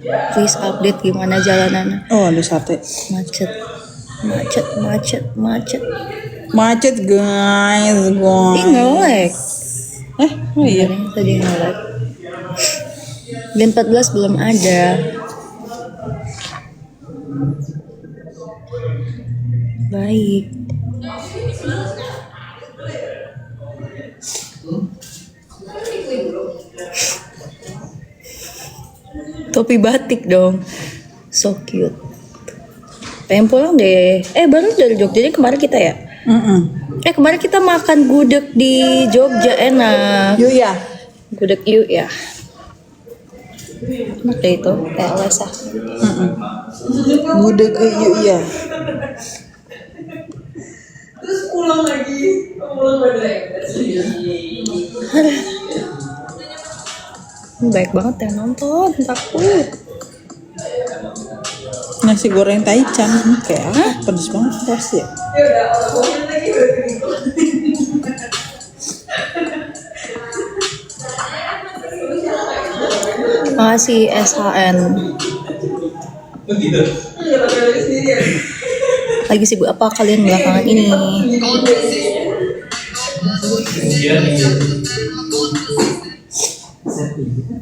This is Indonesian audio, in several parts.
Please update gimana jalanan. Oh, ada sate. Macet Guys. Ih nge-lag. Oh iya. Tadi nge-lag. Gen 14 belum ada. Baik. Topi batik dong. So cute. Pengen pulang deh. Baru dari Jogja. Jadi kemarin kita ya? Kemarin kita makan gudeg di Jogja, enak. Yuk ya. Gudeg yuk ya. Enak deh itu, TLS ah. Gudeg yuk ya. Terus pulang lagi Baik banget ya nonton, takut. Nasi goreng Taichan kayak apa? Pedes banget pasti ya. Makasih SHN. Lagi sibuk apa kalian belakangan ini?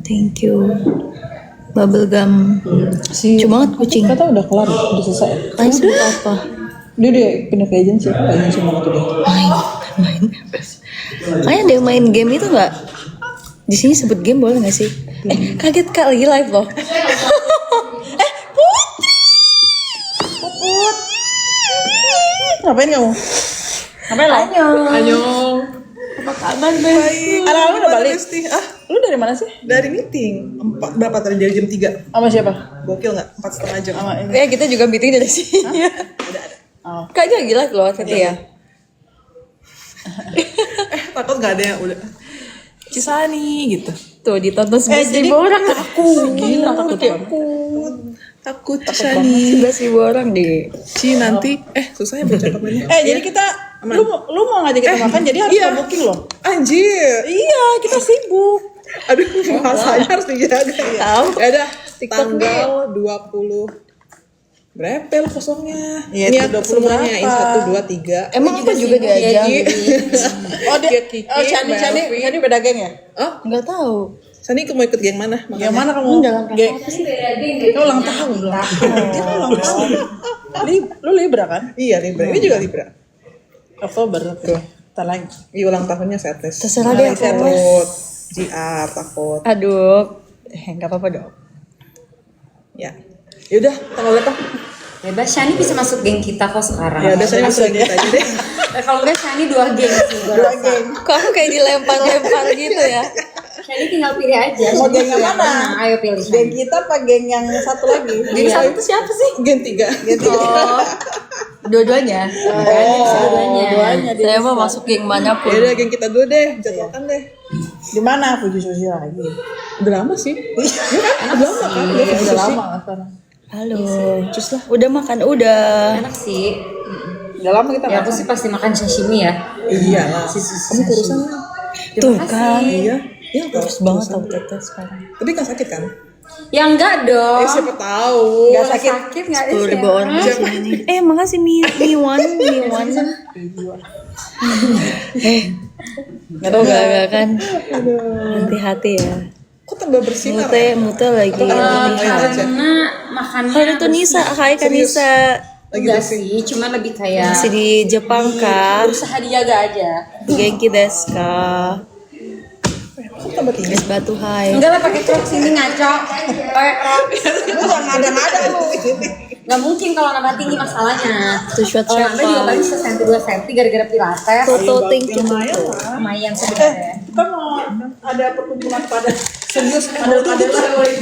Thank you. Bubblegum. Lucu banget kucing. Kata udah kelar, udah selesai. Kalian sibuk apa? Dia pindah ke agensi, agensi mana tuh dia? Main. Kalian ada yang main game itu nggak? Di sini sebut game boleh nggak sih? Kaget kali live loh. Puput. Ngapain kamu? Ngapain lo? Anyong. Apa kabar, Besti? Anak-anak udah balik? Lu dari mana sih? Dari meeting. Berapa tadi? Dari jam 3. Sama siapa? Gokil gak? 4,5 jam. Sama ini. Ya kita juga meeting dari sini. Oh. Kayaknya gila loh tadi ya. Takut gak ada yang udah Cisani gitu. Tuh ditonton 11.000 orang. Gila, Takut Cisani. 11.000 orang deh. Ci nanti susahnya percakapannya. Jadi kita lu mau ngajak kita makan jadi harus booking loh. Anjir. Iya, kita sibuk. Aduh, bahasanya harus dijaga ya. Tahu. Ya udah, TikTok tanggal 20 berapa kosongnya? Iya, Ini itu 20 semuanya berapa? ini 1 2 3. Emang apa juga diajak? Oh, dia Kiki, Chani beda geng ya? Oh, Enggak tahu. Sani mau ikut geng mana? Yang mana kamu? Geng. Itu Ulang tahun. Dia ulang tahun. Lu Libra kan? Iya, Libra. Ini juga Libra. Oktober tuh. Entar lagi. Iya, ulang tahunnya setlist. Terserah deh aku. Takut. JR takut. Aduh, enggak apa-apa dong. Ya. Yaudah, tanggal berapa? Bebas, Shani bisa masuk geng kita kok sekarang. Ya udah, Sani masuk geng kita aja deh. Kalau enggak Shani 2 geng sih. Dua geng. Kok aku kayak dilempar-lempar gitu ya? Shani tinggal pilih aja. Mau geng yang Yang mana? Ayo pilih Geng Shani. kita apa geng yang satu lagi? Geng satu tuh siapa sih? Geng 3. Oh, dua-duanya. Duanya. Saya mau masuk geng manapun. Ya udah, geng kita dulu deh, jadwalkan deh. Di mana Fuji Sosial lagi? Udah lama sih. Udah lama kan? Udah lama kan sekarang. Halo, cus lah. Udah makan, udah. Enak sih. Udah lama kita Ya aku sih pasti makan sashimi ya. Iya lah. Kamu kurusan lah. Tuh kan. Iya. Ya, Terus banget tau teteh sekarang. Tapi kan sakit kan? Ya enggak dong. Siapa tahu. Enggak sakit enggak ada. 10.000 orang di sini. Makasih Miwan. Enggak kan. Hati-hati ya. Kok tambah bersinar? Mute lagi. Karena makannya Hari itu Nisa, hai kan Nisa. Lagi enggak bersih. sih, cuma lebih kayak Masih di Jepang kah? berusaha dijaga aja. Genki desu ka? Kok tambah tinggi? Es batu hai. Enggak lah pakai crocs ini ngaco. Pakai crocs. Lu jangan ada lu. Enggak mungkin kalau nambah tinggi masalahnya. Tuh shot Kalau nambah juga paling 1 cm 2 cm gara-gara pilates. Toto think itu. Lumayan sebenarnya. Kita mau ada perkumpulan pada Serius, padel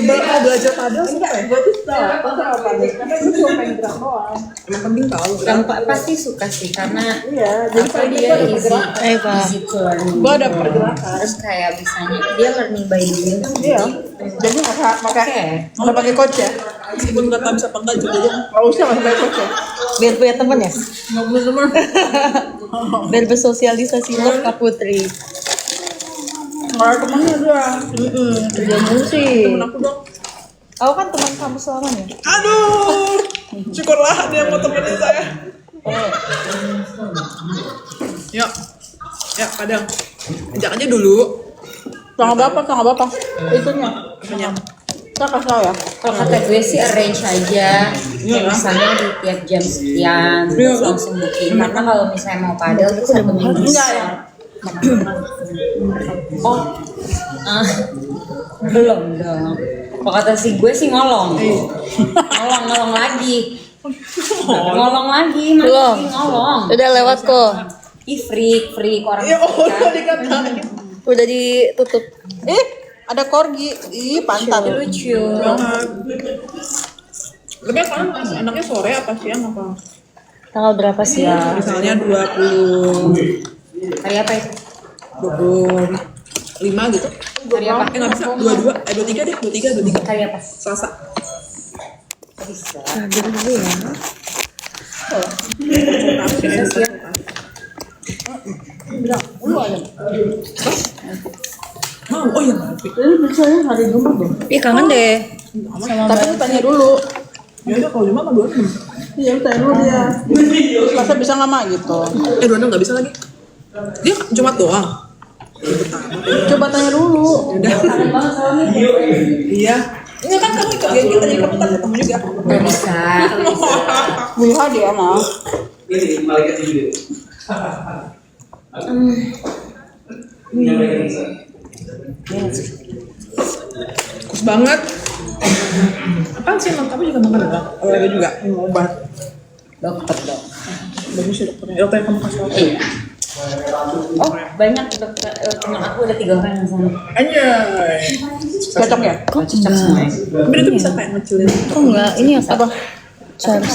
mau belajar padel suka ya? gue tuh tahu pada karena gue cuma pengen gerak doang. Emang penting tahu. Pasti suka sih karena Iya, jadi apa dia easy Pak. to learn. gue ada pergerakan. Terus kayak bisanya dia learning by doing. Iya. Jadi nggak pakai coach ya? Meskipun nggak tahu bisa apa enggak juga dia. Nggak usah pakai coach ya. Biar punya temen ya? Nggak punya teman. Biar bersosialisasi lah Kak Putri. Nggak ada temennya dia. Kerja mulu sih. Temen aku dong. Aku kan teman kamu selamanya. Aduh, syukurlah dia mau temenin saya. Yuk, ya kadang ajak aja dulu. Tanggal berapa? Itunya. Apanya? Kita kasih tau ya. Kalau kata gue sih arrange aja. Kayak misalnya di tiap jam sekian terus langsung booking. Karena kalau misalnya mau padel itu 1 minggu. Enggak ya. Oh, belum dong. Kalau kata si gue sih ngolong lagi. Ngolong lagi, Belum. masih ngolong. Udah lewat kok. Ih, freak orang Ya Allah kan. dikatain. Udah ditutup. Ada korgi. Ih, pantat. Lucu. Lebih kan enaknya sore apa siang apa? Tanggal berapa sih ya? Misalnya 20 Hari apa itu? 25 gitu. Hari apa? Nggak bisa 23 deh, 23. Hari apa? Selasa. Bisa. Charger dulu ya. Mau, oh iya. Ini biasanya hari Jumat dong. Ih kangen deh. Tapi lu tanya dulu. Ya udah kalau 5 apa 26? Iya, lu tanya dulu dia. Selasa bisa nggak mak gitu. 26 nggak bisa lagi. Dia Jumat doang. Coba tanya dulu. Udah. Iya. Enggak kan kamu ikut ya kita jadi kamu kan ketemu juga. Nggak bisa. Bisa dia mah. Kus banget. Apaan sih emang kamu juga makan enggak? Olahraga juga. Obat. Dokter dong. Bagus ya dokternya. Dokter yang kamu kasih apa? Iya. Oh, banyak dokter. Teman aku ada 3 orang yang sana. Anjay. Cocok ya? Kok Cocok enggak? semua. Tapi itu bisa kayak ngecilin. Kok enggak? Ini apa? Charge.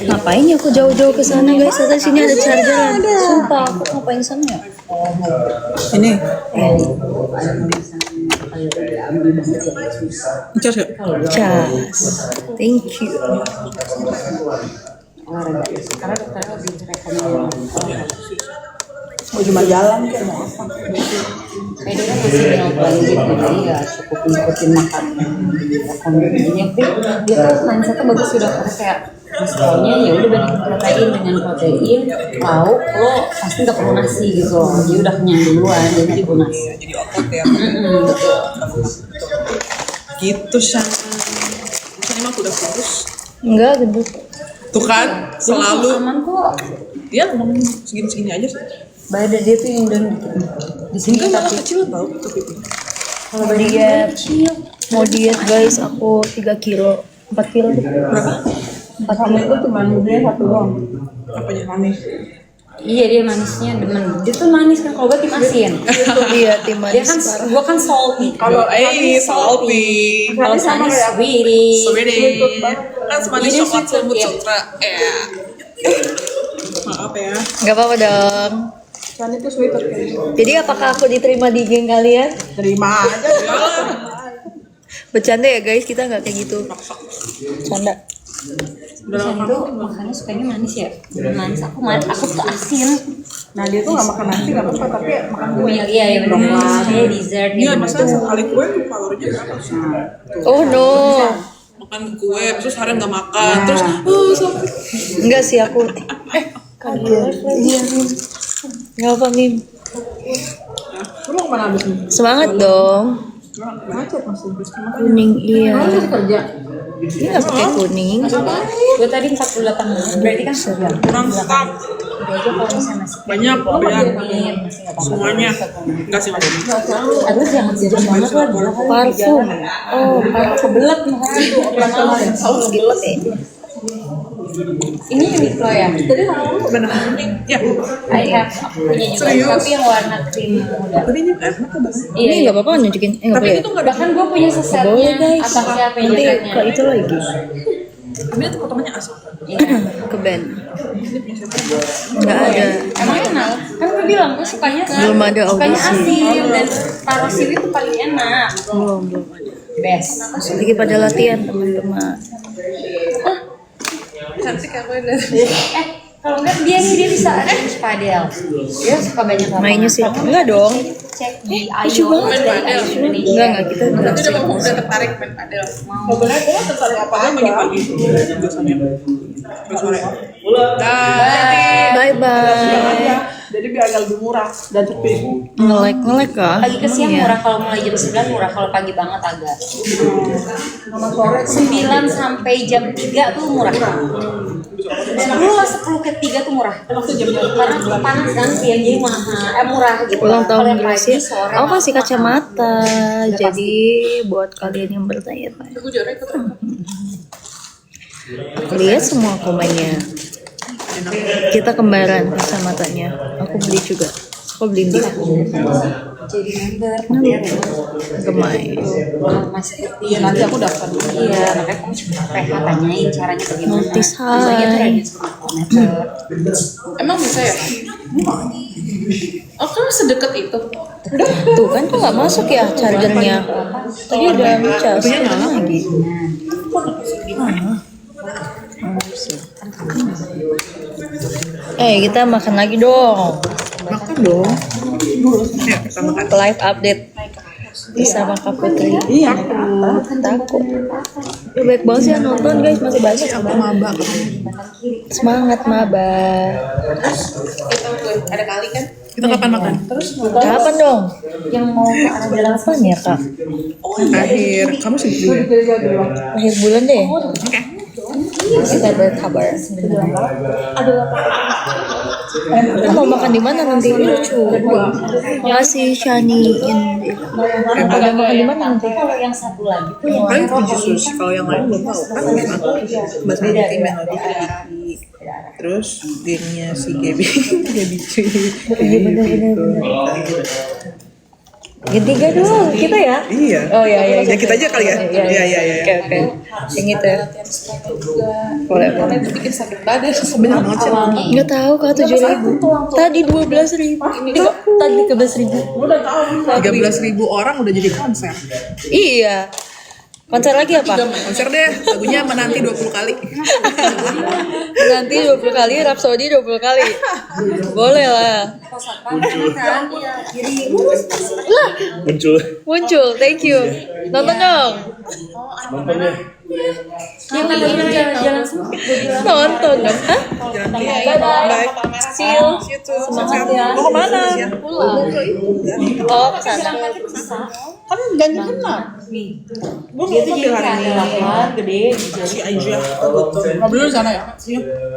Ngapain ya aku jauh-jauh ke sana guys? Ternyata sini ada chargeran. Sumpah, aku ngapain sana ya? Ini. Charge ya? Cas. Thank you. Olahraga. Karena dokternya lebih rekomendasi. Mau cuma jalan kayak mau apa? Kayak dia kan masih meal plan gitu, jadi ya cukup ngikutin makan rekomendasinya. Tapi dia tuh mindsetnya bagus sih dokter, kayak misalnya ya udah banyakin protein dengan protein, lauk lo pasti nggak perlu nasi gitu loh, dia udah kenyang duluan, jadi ibu nasi. Jadi otot ya. Betul. Gitu Shan. Misalnya emang udah kurus. Enggak, gendut. Tuh kan, selalu. Aman kok. Dia ngomong segini-segini aja sih. Badan dia tuh yang dan gitu. Di sini Enggak malah tapi kecil tau tuh pipi. Kalau diet, mau diet guys, aku 3 kilo, 4 kilo. Berapa? 4 kilo. Itu cuma dia 1 doang. Apanya manis? iya dia manisnya demen. Dia tuh manis kan, kalau gue tim asin. Iya, tim Dia kan, manis. gue kan salty. Kalau salty. Kalau sana sweetie. Sweetie. Kan semanis Ini coklat sweet semut ya. sutra. Maaf ya. Gak apa-apa dong. Kan itu sweater kayak gitu. Jadi apakah aku diterima di geng kalian? Terima aja. Bercanda ya guys, kita nggak kayak gitu. Canda. Udah Saya lama tuh makannya sukanya manis ya. Manis aku tuh asin. Nah dia tuh nggak makan nasi nggak apa-apa tapi makan Oh kue. iya iya benar. Kayak dessert Iya, gitu. masa sekali kue kalorinya berapa sih? Oh no. Makan kue, terus harian nggak makan, terus sakit. Enggak sih aku. Iya. Nggak apa Mim. Lu mau kemana abis ini? Semangat dong. Macet masih. Kuning iya. Masih kerja. Ini nggak pakai kuning. Gue tadi 48 menit. Berarti kan sudah. Kurang stop. Udah aja kalau misalnya masih Banyak, banyak. menit masih nggak apa-apa. Semuanya. Enggak sih, enggak apa-apa. Aduh jangan jajan banget lah. Gila kali Parfum. Oh, parfum kebelet makanya itu kemarin. harus gila kayaknya. Ini Uniqlo ya. Jadi kalau lu Benar kuning. Ya. I have aku punya juga Serius? tapi yang warna krim muda. Tapi ini enak banget. Iya Ini nggak apa-apa nunjukin. Nggak Tapi boleh. itu nggak ada. bahkan gue punya sesetnya. Boleh guys. Atasnya apa yang Nanti jaketnya. ke itu lagi. Tapi itu potongannya asal. Iya. Ke band. Nggak ada. Emang enak? Kan gue bilang gue sukanya Belum ada sukanya audisi. asin dan taruh sirih itu paling enak. Belum ada. Best. Lagi pada latihan teman-teman. Cantik ya gue dari. Kalau enggak dia bisa arrange padel. Dia suka banyak lapangan. Mainnya sih Kamu enggak dong. Cek di Lucu IO banget. dari IO Indonesia. Enggak kita Nanti udah tertarik main padel. Sebenarnya gue tertarik apa aja. Pagi-pagi biasanya. Sore. bye bye. Jadi biar agak lebih murah dan cepet. Ngelek kah? Pagi ke siang Iya. murah, kalau mulai jam 9 murah, kalau pagi banget agak. Sama sore 9 sampai jam 3 tuh murah. 10 ke 3 tuh murah. Karena panas kan siang jadi mahal, murah gitu. Ulang Kalau tahun yang pagi, Gracia. sore Aku kasih mahal. kacamata. Jadi buat kalian yang bertanya-tanya. Gue jarang ikut. Lihat semua komennya. Kita kembaran kacamatanya. Aku beli juga. Aku beli di Jadi member ya, Gemai. masih ngerti. Iya nanti aku daftar. Iya, makanya kamu coba PH tanyain caranya bagaimana. Notice, Biasanya tuh hai. radius 5 kilometer. Emang bisa ya? Oh, kan sedekat itu. Tuh kan tuh nggak masuk ya chargernya. Tadi udah ngecas. Lagi. Kita makan lagi dong. Makan dong. Ya, kita makan. Live update bersama Kak Putri. Iya. Takut. Ya, baik banget sih yang nonton guys, masih banyak. Maba. Semangat maba. Ada kali kan? Kita kapan makan? Kapan dong? Yang mau ke arah jalan Kapan ya kak? Akhir. Kamu sendiri ya? Akhir bulan deh. Kita berkabar. Kita mau makan di mana nanti? Lucu. Ngasih Shaniin. Udah makan di mana nanti? kalau yang satu lagi tuh yang Paling tujuh sus. Kalau yang lain belum tahu kan. Bahasa Nanti Melody Ricky. Terus gengnya si Gaby. Gaby cuy. Iya bener. Ketiga dong kita ya. Iya. Oh iya. Ya kita aja kali ya. Iya. Oke. Yang itu. Boleh. Bikin sakit badan. Sebenarnya banget sih. Nggak tahu kak 7.000. Tadi 12.000. Tadi 13.000. 13.000 orang udah jadi konser. Iya. Konser lagi apa? Konser deh. Lagunya menanti 20 kali. Nanti 20 kali, Rhapsody 20 kali. Boleh lah. Lah, muncul. Thank you. Nonton dong. yang tadi jalan sempit gue bilang. Nonton dong. Hah? Bye. See you. Semangat ya. Mau kemana? Pulang. Oh, ke sana. Kan ganjil genap. Dia tuh jadi kayak ada lapar gede di jari. Si Aja. Ngobrol dulu di sana ya.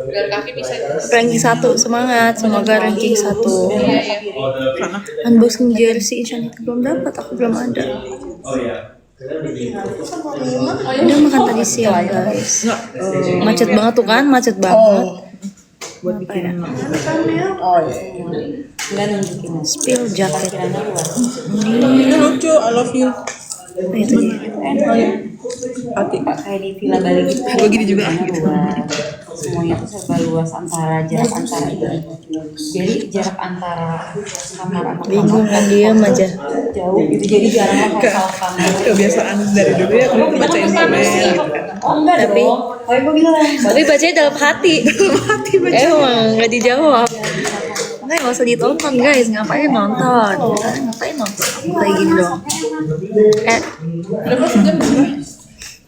Jalan kaki bisa. Ranking 1, semangat. Semoga ranking 1. Unboxing jersey Insan itu belum dapat, aku belum ada. Udah makan tadi siang guys. Macet banget tuh kan, macet banget. Buat bikin Oh iya. Nggak nunjukin. spill jacket. Kiranya luas. Ini lucu. I love you. Apa itu dia? Hati. Kayak di Villa Bali gitu. Gue gini juga. Gitu. Semuanya tuh serba luas, jarak antara ini. Jadi jarak antara kamar sama Bingung kamar kan dia aja. jauh gitu. Jadi jarang lah kalau salah kamar. Kebiasaan dari dulu ya. Kalau bacain komen. Oh enggak Tapi- dong. Kayak gue bilang. Tapi bacanya dalam hati. Emang nggak dijawab. Nggak usah ditonton guys, ngapain nonton? Ngapain nonton? Aku kayak gini dong.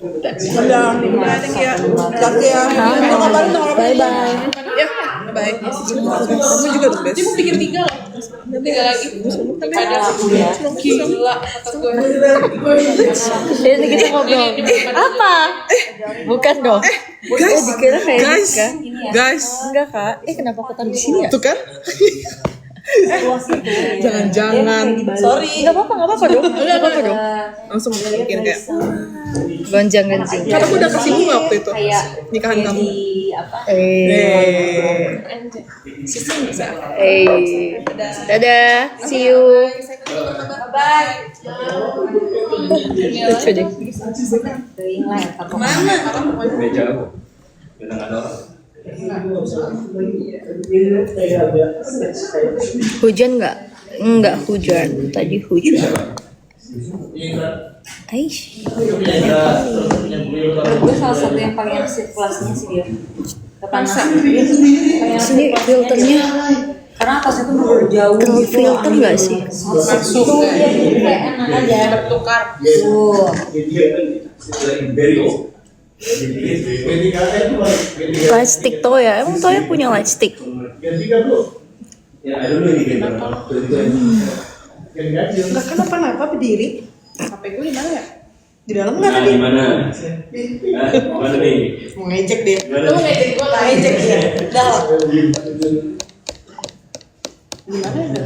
Udah. Thank you. Lagi ya. Mau ngapain dong? Bye bye. Ya. Bye. Kamu juga tuh guys. Dia mau bikin 3 loh. 3 lagi. Ada gila. Jadi kita ngobrol. Apa? Bukan dong. Guys. Dikira kayak Guys. kan? Guys. Enggak kak. Kenapa aku taruh di sini ya? Tuh kan? Jangan-jangan. Sorry. Nggak apa-apa dong. Nggak apa-apa dong. Langsung bikin kayak. Gonjang-ganjing. Karena aku udah kasih bunga waktu itu. Kayak Nikahan kamu. di apa? Dadah. See you. Bye. Lucu deh. Kering lah ya. Hujan nggak? Enggak hujan. Tadi hujan. Aish. Menurut gue salah satu yang paling enak sirkulasinya sih dia. Tapi panas. Sini filternya Karena atasnya tuh bener jauh terfilter nggak sih? masuk ya, jadi kayak enak aja Bertukar. tuh. Light stick Toya, emang Toya punya light stick? Enggak kenapa-napa berdiri. HP gue di mana ya? Di dalam nggak tadi? Gimana? Gimana nih? Mau ngejek dia. Lu ngejek gue lah. Ngejek dia. Dalam. Gimana ya?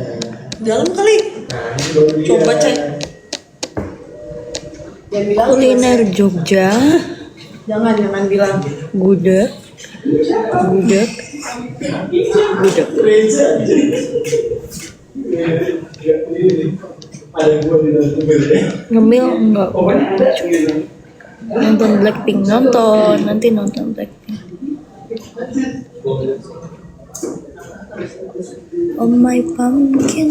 Dalam kali. Coba cek. Jangan bilang Kuliner Jogja, Jangan bilang. gudeg, gudeg, gudeg. Ngemil enggak? Nonton Blackpink, nanti nonton Blackpink. Oh my pumpkin,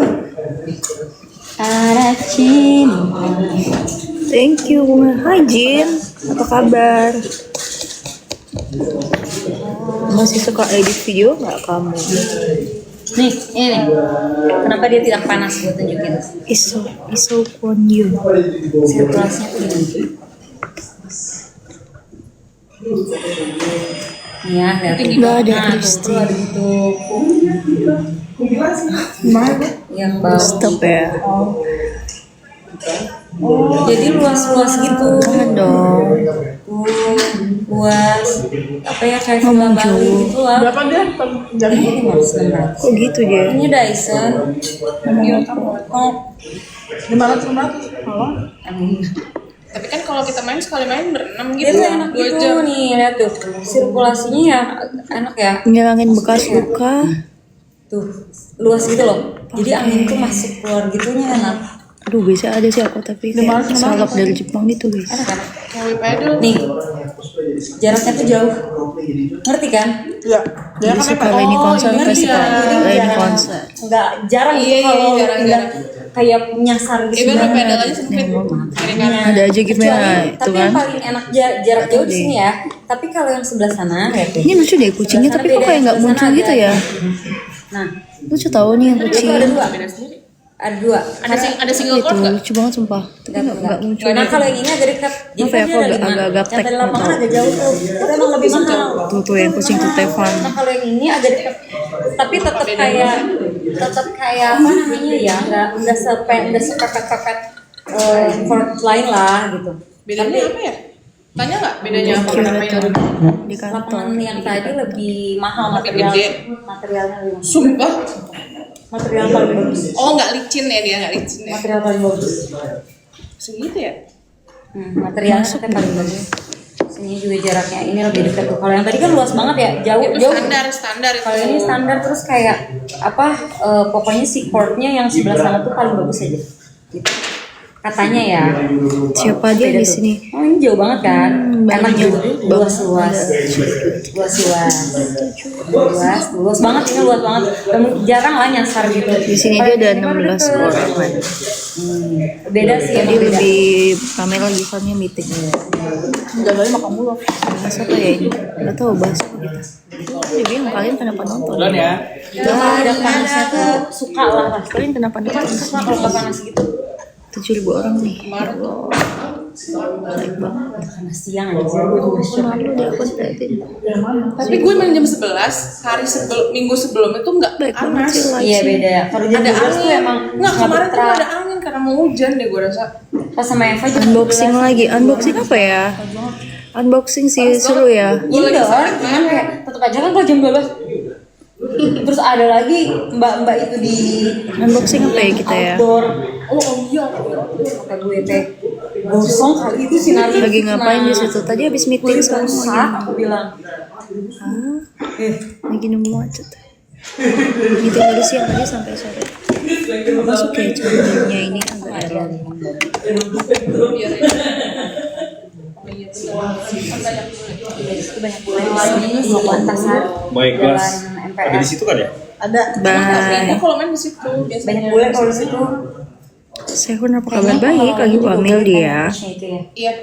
Aracin. thank you. Hai Jin, apa kabar? Masih suka edit video nggak kamu? Nih, ini nih. Kenapa dia tidak panas? Gue tunjukin. Iso on you. Sirkulasinya tuh gini. Nih ya, lihat. Nggak ada Nah, tuh, lipstick. tuh ada gitu. Gimana? Yang bau. Stop ya. Jadi luas-luas gitu. Jangan dong. Tuh, luas. Apa ya, kayak Ngomong Villa Bali jauh. gitu lah. Berapa dia? Jam Ini harus 600. Kok gitu dia? Ini Dyson. Oh, 500. Halo? Tapi kan kalau kita main sekali main berenam gitu. Itu enak 2 gitu jam. nih, lihat tuh. Sirkulasinya ya enak ya. Ngilangin bekas luka. Tuh, luas gitu loh. Jadi angin tuh masuk keluar gitunya enak. Aduh, bisa ada sih aku tapi kayak salap dari Jepang gitu guys. Enak. Kayak pedal. Nih, jaraknya tuh jauh. Ngerti kan? Iya. Dia Jadi kan suka apa? Leni konser ngerti festival, ya. Jadi Leni jarang- konser. Nggak jarang Iya, gitu iya, kalau jarang-jarang. udah kayak nyasar gitu. Iya, baru banget. pedal aja sempit. Kiri kanan. Ada aja gimana Kecuali- itu tapi kan. yang paling enak jarak jauh di sini ya. Tapi kalau yang sebelah sana, lihat deh. Ini lucu deh kucingnya tapi kok kayak nggak muncul gitu ya. Nah, Lucu tahu nih yang itu kucing. ada dua. Beda sendiri. Ada dua. Ada single Itu chord nggak? lucu banget sumpah. Tapi nggak muncul. Nah, kalau yang ini agak dekat. Jadi Apa ya, kan dia kok ada 5. agak-agak Yang dari tek, lapangan nggak agak jauh tuh. Itu emang lebih mahal. Tuh yang kucing tuh Tevan. Nah, kalau yang ini agak dekat. Tapi tetap kayak apa namanya ya? Enggak sepepet-pepet chord lain lah gitu. Bedanya apa ya? Tanya nggak bedanya apa? Kenapa yang Di kantor. Lapangan yang tadi lebih mahal Lebih materialnya lebih mahal. sumpah? Material paling bagus. Oh nggak licin ya dia nggak licin ya? Material paling bagus. Segitu ya? Materialnya katanya paling bagus. Sini juga jaraknya ini lebih dekat tuh. Kalau yang tadi kan luas banget ya, jauh Itu jauh. standar itu. Kalau ini standar terus kayak apa? Pokoknya si chordnya yang sebelah sana tuh paling bagus aja. Gitu. Katanya ya. Siapa dia Beda di tuh. sini? Oh ini jauh banget kan? Enak banyak gitu. banget. Luas banget ini luas banget. Dan jarang lah nyasar gitu. Di sini aja ada 16 orang kan. Beda sih Jadi emang beda. lebih kamera lagi fannya meeting. Jangan lagi makan mulu. Bahas apa ya ini? Gak tau bahas apa kita. Jadi yang kalian kenapa nonton? Ya, ada panasnya tuh suka lah pasti. Kalian kenapa nonton? Suka kalau nggak panas gitu. 7.000 orang nih. Ya Allah. Baik banget. Panas siang aja sih gue juga shock. Malu deh aku liatin. Tapi gue main jam 11, minggu sebelum itu nggak Baik banget panas. sih live Iya sih. beda. Kalau jam Ada 12 tuh angin. emang Nggak kemarin tuh terang. ada angin karena mau hujan deh gue rasa. Pas sama Eva jam Unboxing 12. lagi. Unboxing apa ya? Unboxing sih seru ya. Indoor, cuman kayak tetap aja kan kalau jam 12. Terus ada lagi mbak-mbak itu di Unboxing apa ya kita ya? outdoor. Oh iya, kata gue teh gosong kali itu sinar. Lagi ngapain di situ? Tadi habis meeting sekarang lagi. Rusak, aku bilang. Hah? Lagi nunggu macet. Meeting dari siang tadi sampai sore. Masuk ya channelnya ini agak error. Itu banyak bule di sini di Antasari. Baik kelas. Jalan Ada MPR. di situ kan ya? Ada. Bye. Gue kalau main di situ biasanya. Banyak bule kalau di situ. Sehun apa kabar baik? Lagi hamil dia. Itu ya. Iya.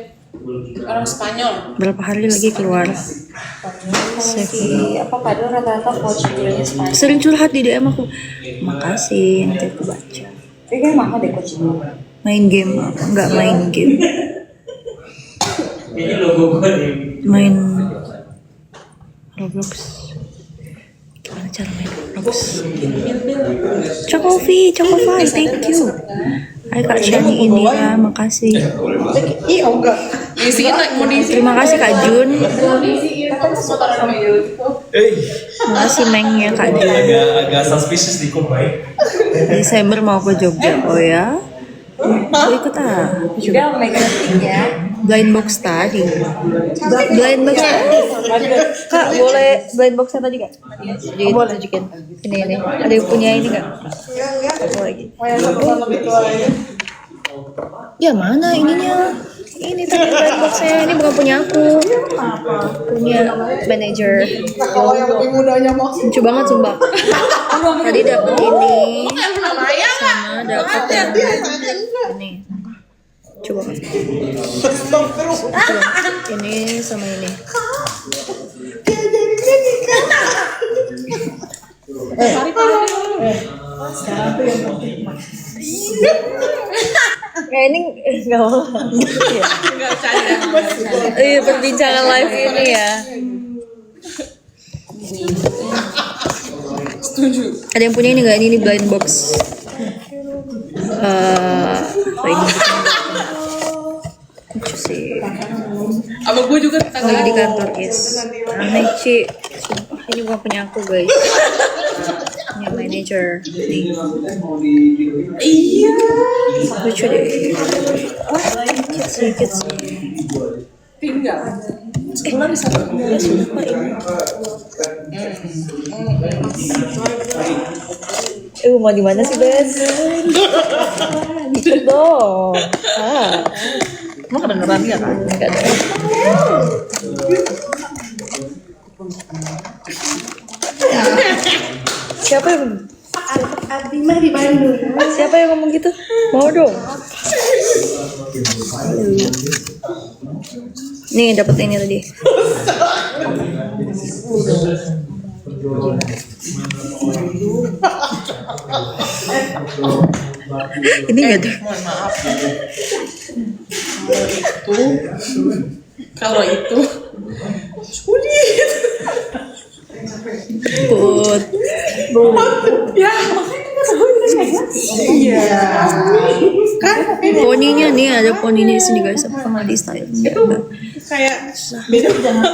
Orang Spanyol. Berapa hari lagi keluar? Si apa Kado rata-rata coach nya Spanyol. Sering curhat di DM aku. Makasih, nanti aku baca. Kayaknya mahal deh coachnya. Main game apa? Enggak main game. Ini logo gue nih. Main Roblox. Gimana cara main Roblox? Chocofi, thank you. Hai Kak Shani Indira, makasih. Ih, oh enggak. Isinya mau diisi. Terima kasih Kak Jun. Terima kasih Mengnya Kak Jun. Agak suspicious di baik. Desember mau ke Jogja, oh ya? Mau ikut ah? Juga magnetic ya. Blind box tadi. Blind box tadi. Kak, boleh blind boxnya tadi Kak? Boleh tunjukin. Ini. Ada yang punya ini Kak? Apa lagi? Ya mana ininya? Ini tadi blind boxnya. Ini bukan punya aku. Punya manager. Kalau yang lebih mudanya mau Lucu banget sumpah. Tadi dapet ini. Sama dapet yang ini. Coba Kak. Ini sama ini. Ini nggak mau. Iya perbincangan live ini ya. Ada yang punya ini nggak? Ini blind box. Apa ini? Lucu sih. Abang gue juga Lagi di kantor guys. Aneh Ci. Sumpah ini bukan punya aku guys. Punya manager. Nih. iya. Lucu deh. Sedikit sih. Tinggal. Ya sumpah ini. Mau di mana sih Bes? Dikit dong. Emang kedengeran ya kan? Enggak ada. Siapa yang Abimah di Bandung. Siapa yang ngomong gitu? Mau dong. Nih dapet ini tadi. Ini nggak tuh? Mohon maaf. Kalau itu sulit. Put. Ya. Iya. Kan Poninya nih ada poninya di sini guys. Apa sama di style? kayak beda jangan.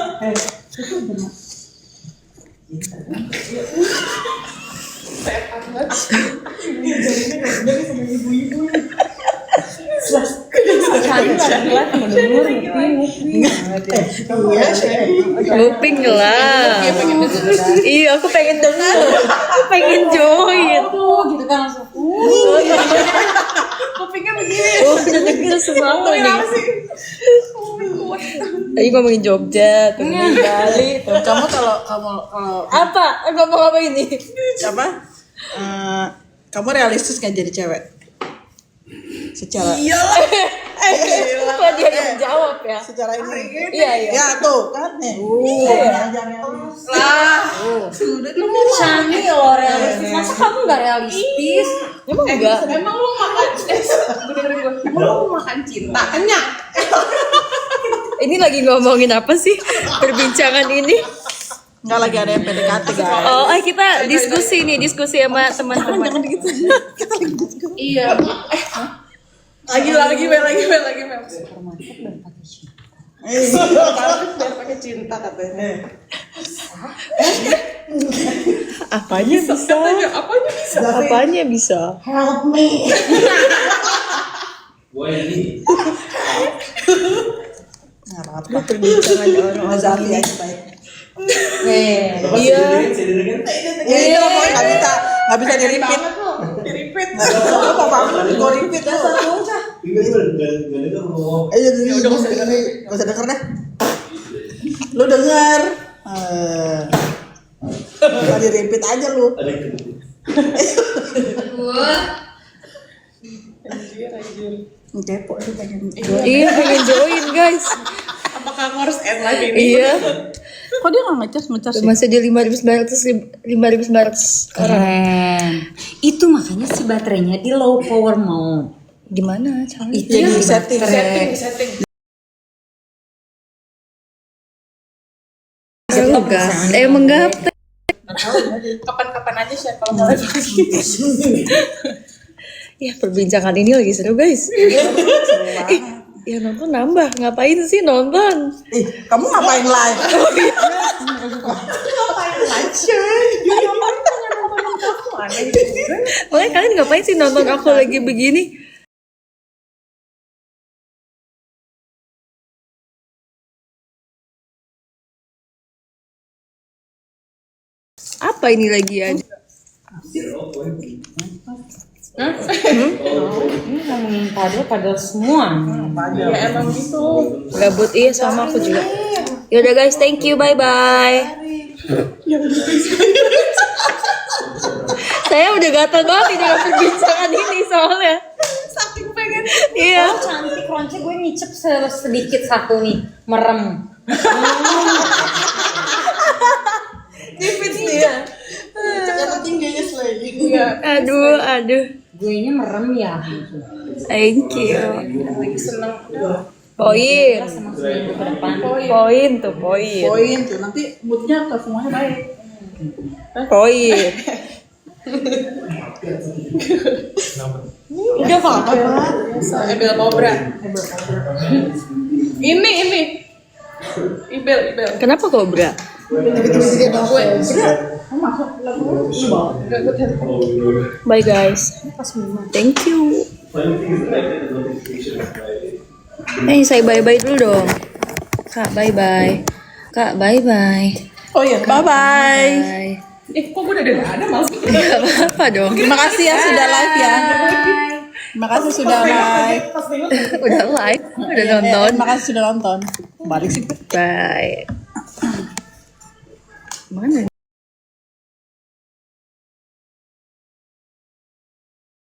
Nguping lah. Iya, aku pengen denger. Aku pengen join. Gitu kan langsung. Kupingnya begini. Oh, udah denger semua nih. Tadi ngomongin Jogja, tuh Bali. Kamu kalau Apa? Ngomong apa ini? apa? Kamu realistis nggak jadi cewek? Secara Kok dia yang jawab ya? secara ini. Iya, iya. Ya tuh kan nih. Shani lo realistis. Masa kamu nggak realistis? Emang enggak? Emang lu makan dengerin gue. Emang lu makan cinta? Enyak. Ini lagi ngomongin apa sih? Perbincangan ini? Enggak lagi ada yang PDKT guys. Oh, kita diskusi nih, diskusi sama teman-teman. Jangan gitu. Kita lagi diskusi. Iya. Lagi Mel. Biar pakai cinta katanya. Apanya bisa? Katanya apanya bisa? Apanya bisa? Help me. Gue ini. Lu perbincangan orang Azali aja baik. Iya. Ya itu pokoknya nggak bisa di-repeat. Di-repeat. Lu mau bangun, gue repeat lu. Ayo udah gak usah denger deh. Lu denger. Gak di-repeat aja lu. Kepo tuh pengen. Iya, pengen join guys. Apakah aku harus end live ini? Iya. Kok dia nggak ngecas sih? Masih di 5.900 orang. Keren. Itu makanya si baterainya di low power mode. Gimana caranya? Itu yang setting. Gas. Emang gaptek. Kapan-kapan aja sih kalau mau live lagi. Ya perbincangan ini lagi seru guys. Ya nonton nambah. Ngapain sih nonton? Kamu ngapain live? Makanya kalian ngapain sih nonton aku lagi begini? Apa ini lagi aja? Ini ngomongin padel semua. Ya emang gitu. Gabut iya sama aku juga. Yaudah guys, thank you, bye bye. Saya udah gatal banget di dalam perbincangan ini soalnya. Saking pengen. Iya. Oh, cantik ronce, gue nyicip sedikit satu nih, merem. Tipis nih ya. Yang penting gayes lagi. Iya. Aduh. Gue nya merem ya. Thank you. Lagi seneng. Poin. Sama seminggu ke depan. Poin tuh, poin. Poin tuh nanti moodnya ke semuanya baik. Poin. Udah apa? Ebel Cobra. Ini. Ibel. Kenapa kobra? Bye guys. Thank you. Saya bye-bye dulu dong. Kak, bye-bye. Kak, bye-bye. Oh iya, bye-bye. Bye. Kok gue udah ada mas? Gak apa-apa dong. Terima kasih ya sudah live ya. Terima kasih sudah live. Udah live, udah nonton. Terima kasih sudah nonton. Balik sih. Bye. Mana?